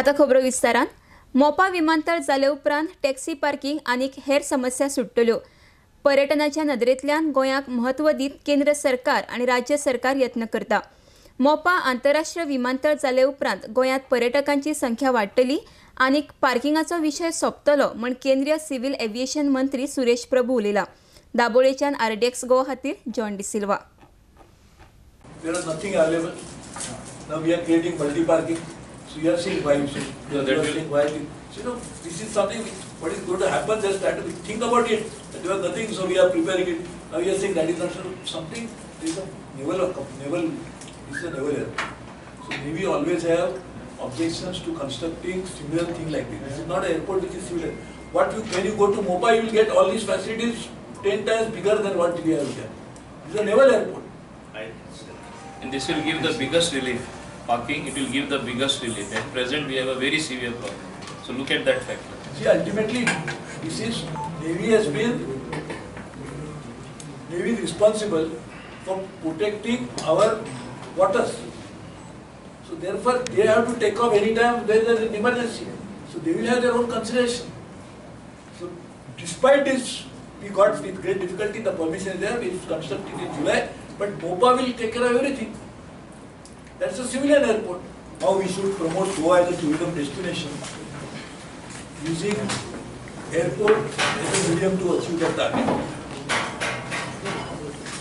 आता खबरो विस्तारान मोपा विमानतळ जाले उपरांत टॅक्सी पार्किंग आणि हेर समस्या सुट्टल्यो। पर्यटनाच्या नदरेंतल्यान गोंयाक महत्व दीत केंद्र सरकार आणि राज्य सरकार यत्न करता। मोपा आंतरराष्ट्रीय विमानतळ जाले उपरांत गोंयांत पर्यटकांची संख्या वाडटली आणि पार्किंगाचो विषय सोंपतलो म्हण केंद्रीय सिव्हिल एव्हिएशन मंत्री सुरेश प्रभू उलयला। दाबोळेच्यान RDX गोवा खातीर John D'Silva. There is nothing available. Now we are creating multi-parking. So you are saying why you should. You are saying why. So, this is something what is going to happen. Just try to think about it. That there was nothing, so we are preparing it. Now we are saying that is not something. This is a naval. This is a naval airport. So Navy always have objections to constructing similar thing like this. This is not an airport which is similar. When you go to Mopa, you will get all these facilities 10 times bigger than what we have here. This is a naval airport. And this will give the biggest relief. Parking, it will give the biggest relief. At present, we have a very severe problem. So look at that factor. See, ultimately, this is Navy has been responsible for protecting our waters. So therefore, they have to take off anytime there is an emergency. So they will have their own consideration. So despite this, we got with great difficulty the permission there. We constructed in July. But Mopa will take care of everything. That's a civilian airport. Now we should promote Goa as a tourism destination using airport as a medium to achieve that target.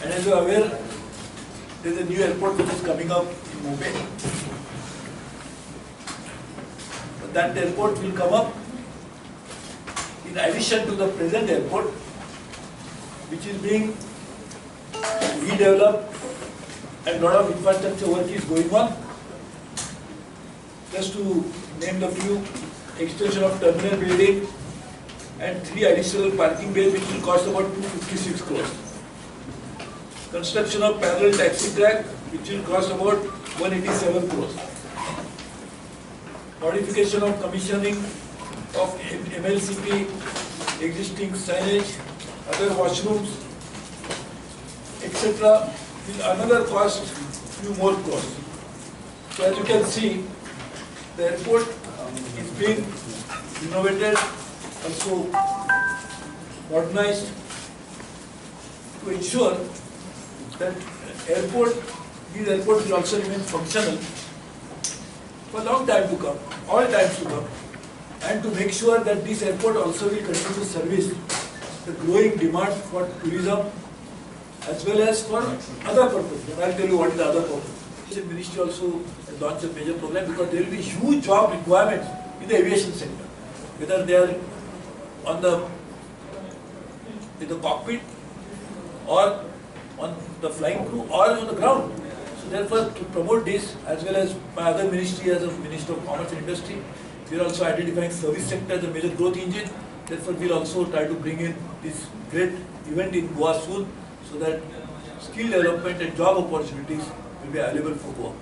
And as you are aware, there is a new airport which is coming up in Mumbai. But that airport will come up in addition to the present airport, which is being redeveloped and lot of infrastructure work is going on. Just to name the few, extension of terminal building and 3 additional parking bays which will cost about 256 crores. Construction of parallel taxi track which will cost about 187 crores. Modification of commissioning of MLCP, existing signage, other washrooms, etc. will another cost few more crores. So as you can see, the airport is being renovated, also modernized to ensure that these airports will also remain functional for a long time to come, all times to come, and to make sure that this airport also will continue to service the growing demand for tourism as well as for other purposes. And I'll tell you what is the other purpose. The ministry also launched a major program because there will be huge job requirements in the aviation sector, whether they are in the cockpit or on the flying crew or on the ground. So therefore, to promote this, as well as my other ministry as a Minister of Commerce and Industry, we are also identifying service sector as a major growth engine. Therefore, we will also try to bring in this great event in Goa soon, so that skill development and job opportunities will be available for Goa.